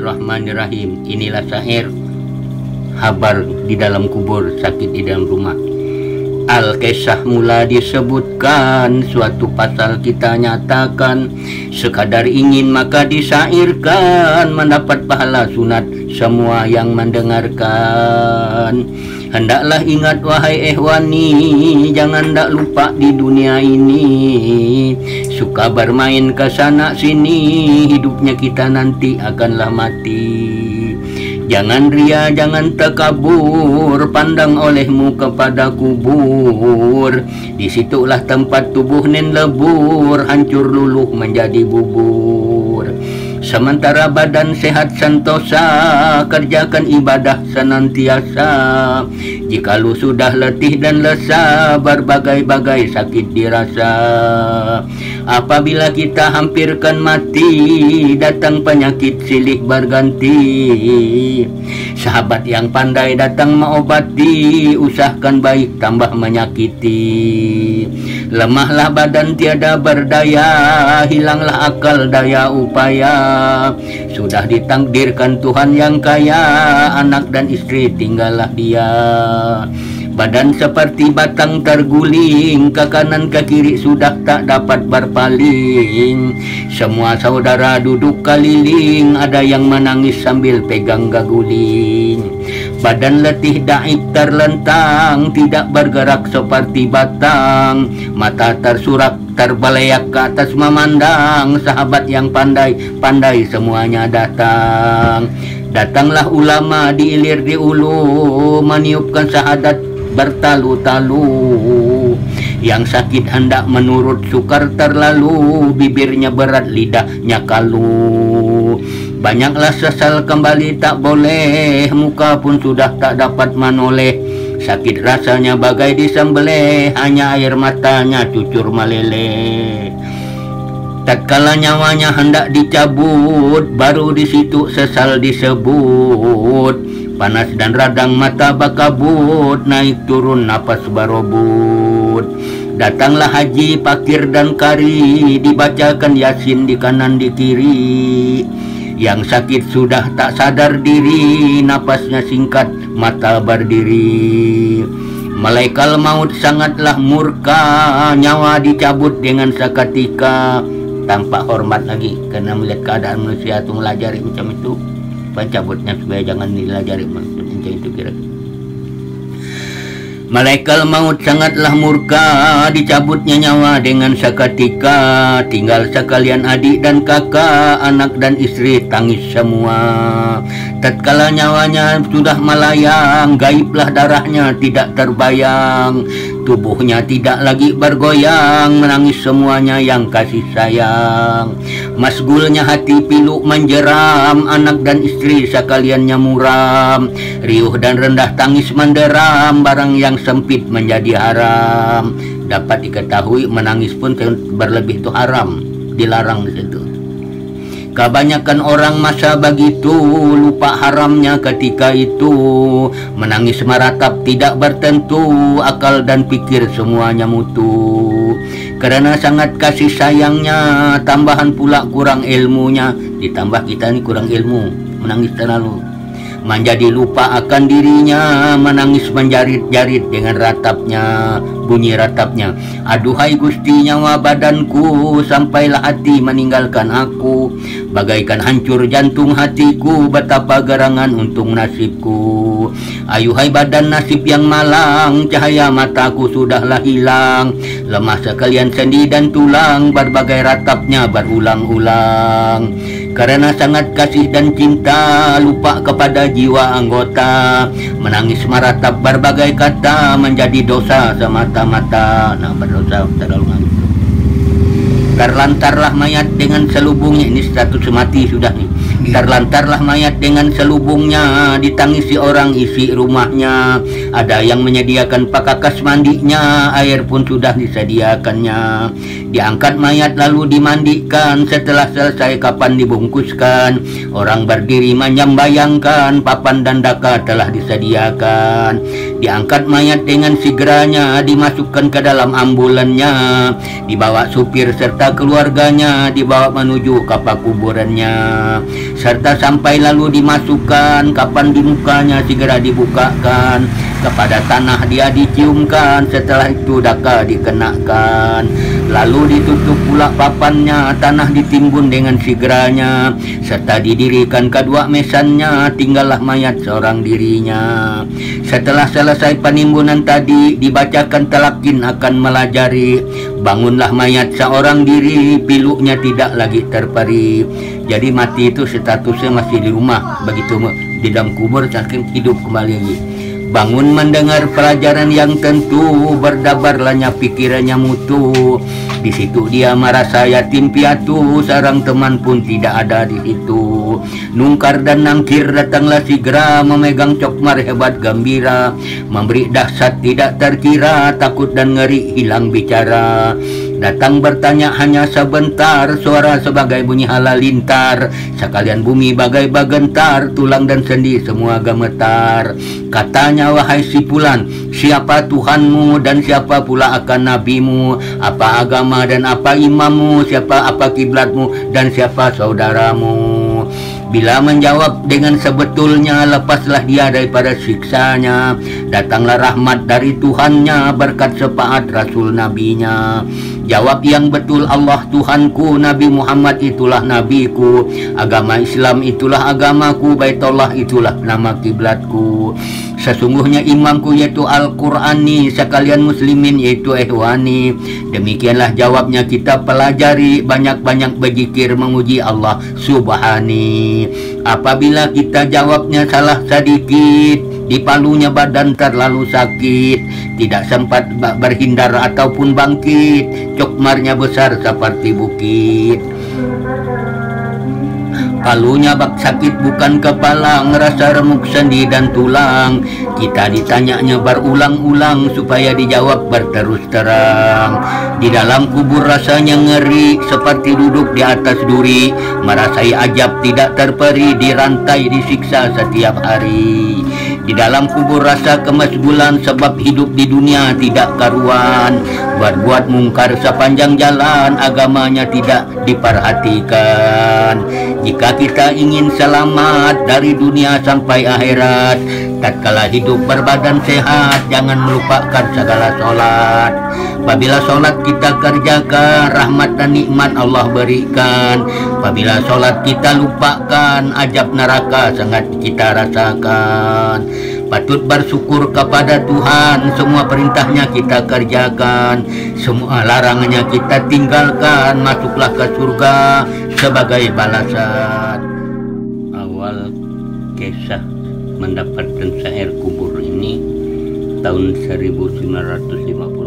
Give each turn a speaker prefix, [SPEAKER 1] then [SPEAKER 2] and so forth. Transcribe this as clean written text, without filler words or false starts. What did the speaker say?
[SPEAKER 1] Bismillahirrahmanirrahim. Inilah syair Habar di dalam kubur, sakit di dalam rumah. Al-Kisah mula disebutkan, suatu pasal kita nyatakan. Sekadar ingin maka disairkan, mendapat pahala sunat semua yang mendengarkan. Hendaklah ingat wahai ehwani, jangan dak lupa di dunia ini. Suka bermain ke sana sini, hidupnya kita nanti akanlah mati. Jangan ria, jangan takabur, pandang olehmu kepada kubur. Disitulah tempat tubuh nen lebur, hancur luluh menjadi bubur. Sementara badan sehat sentosa, kerjakan ibadah senantiasa. Jikalau sudah letih dan lesah, berbagai-bagai sakit dirasa. Apabila kita hampirkan mati, datang penyakit silih berganti. Sahabat yang pandai datang mengobati, usahakan baik tambah menyakiti. Lemahlah badan tiada berdaya, hilanglah akal daya upaya. Sudah ditakdirkan Tuhan yang kaya, anak dan istri tinggallah dia. Badan seperti batang terguling, ke kanan ke kiri sudah tak dapat berpaling. Semua saudara duduk keliling, ada yang menangis sambil pegang gaguling. Badan letih daib terlentang, tidak bergerak seperti batang. Mata tersurak terbeleak ke atas memandang. Sahabat yang pandai semuanya datang. Datanglah ulama diilir di ulu, meniupkan syahadat bertalu-talu. Yang sakit hendak menurut sukar terlalu, bibirnya berat lidahnya kalu. Banyaklah sesal kembali tak boleh, muka pun sudah tak dapat menoleh. Sakit rasanya bagai disembelih, hanya air matanya cucur meleleh. Tatkala nyawanya hendak dicabut, baru di situ sesal disebut. Panas dan radang mata bakabut, naik turun napas barobut. Datanglah haji, pakir dan kari, dibacakan yasin di kanan di kiri. Yang sakit sudah tak sadar diri, napasnya singkat, mata berdiri. Malaikat maut sangatlah murka, nyawa dicabut dengan seketika. Tanpa hormat lagi, karena melihat keadaan manusia itu melajari macam itu, pencabutnya supaya jangan dilajari macam itu kira. Malaikat maut sangatlah murka, dicabutnya nyawa dengan seketika. Tinggal sekalian adik dan kakak, anak dan istri tangis semua. Tatkala nyawanya sudah melayang, gaiblah darahnya tidak terbayang. Tubuhnya tidak lagi bergoyang, menangis semuanya yang kasih sayang. Masgulnya hati pilu menjeram, anak dan istri sekaliannya muram. Riuh dan rendah tangis menderam, barang yang sempit menjadi haram. Dapat diketahui menangis pun berlebih itu haram, dilarang di situ. Kebanyakan orang masa begitu, lupa haramnya ketika itu. Menangis meratap tidak bertentu, akal dan pikir semuanya mutu. Karena sangat kasih sayangnya, tambahan pula kurang ilmunya. Ditambah kita ini kurang ilmu, menangis terlalu. Menjadi lupa akan dirinya, menangis menjarit-jarit dengan ratapnya, bunyi ratapnya. Aduhai Gusti nyawa badanku, sampailah hati meninggalkan aku. Bagaikan hancur jantung hatiku, betapa gerangan untung nasibku. Ayuhai badan nasib yang malang, cahaya mataku sudahlah hilang. Lemah sekalian sendi dan tulang, berbagai ratapnya berulang-ulang. Karena sangat kasih dan cinta, lupa kepada jiwa anggota. Menangis meratap berbagai kata, menjadi dosa semata-mata. Nah, berdosa terlalu nangis. Terlantarlah mayat dengan selubungnya. Ini status mati sudah nih. Terlantarlah mayat dengan selubungnya, ditangisi orang isi rumahnya. Ada yang menyediakan pakakas mandinya, air pun sudah disediakannya. Diangkat mayat lalu dimandikan, setelah selesai kapan dibungkuskan. Orang berdiri menyambayangkan, papan dan daka telah disediakan. Diangkat mayat dengan segeranya, dimasukkan ke dalam ambulannya. Dibawa supir serta keluarganya, dibawa menuju ke kuburannya. serta sampai lalu dimasukkan, kapan di mukanya segera dibukakan, kepada tanah dia diciumkan, setelah itu daka dikenakan, lalu ditutup pula papannya, tanah ditimbun dengan segeranya, serta didirikan kedua mesannya, tinggallah mayat seorang dirinya. Setelah selesai penimbunan tadi, dibacakan talakin akan melajari, bangunlah mayat seorang diri, piluknya tidak lagi terperi. Jadi mati itu statusnya masih di rumah, begitu di dalam kubur saking hidup kembali lagi. Bangun mendengar pelajaran yang tentu, berdabarlahnya pikirannya mutu. Di situ dia merasa yatim piatu, sarang teman pun tidak ada di situ. Nungkar dan nangkir datanglah segera, memegang cokmar hebat gembira, memberi dahsyat tidak terkira, takut dan ngeri hilang bicara. Datang bertanya hanya sebentar, suara sebagai bunyi halalintar, sekalian bumi bagai bagentar, tulang dan sendi semua gemetar. Katanya, wahai si Fulan, siapa Tuhanmu dan siapa pula akan nabimu, apa agama dan apa imammu, siapa apa kiblatmu dan siapa saudaramu. Bila menjawab dengan sebetulnya, lepaslah dia daripada siksanya. Datanglah rahmat dari Tuhannya, berkat syafaat Rasul Nabinya. Jawab yang betul, Allah Tuhanku, Nabi Muhammad itulah nabiku, agama Islam itulah agamaku, Baitullah itulah nama kiblatku. Sesungguhnya imamku yaitu Al-Qur'ani, sekalian muslimin yaitu ihwani. Demikianlah jawabnya kita pelajari, banyak-banyak berzikir memuji Allah Subhani. Apabila kita jawabnya salah sedikit, di palunya badan terlalu sakit, tidak sempat berhindar ataupun bangkit, cokmarnya besar seperti bukit. Palunya bak sakit bukan kepala, ngerasa remuk sendi dan tulang. Kita ditanyanya berulang-ulang supaya dijawab berterus terang. Di dalam kubur rasanya ngeri, seperti duduk di atas duri, merasai ajab tidak terperi, dirantai disiksa setiap hari. Di dalam kubur rasa kemasgulan, sebab hidup di dunia tidak karuan, berbuat mungkar sepanjang jalan, agamanya tidak diperhatikan. Jika kita ingin selamat dari dunia sampai akhirat, tatkala hidup berbadan sehat, jangan melupakan segala sholat. Apabila sholat kita kerjakan, rahmat dan nikmat Allah berikan. Apabila sholat kita lupakan, ajab neraka sangat kita rasakan. Patut bersyukur kepada Tuhan, semua perintahnya kita kerjakan, semua larangannya kita tinggalkan, masuklah ke surga sebagai balasan. Awal kisah mendapatkan syair kubur ini tahun 1950.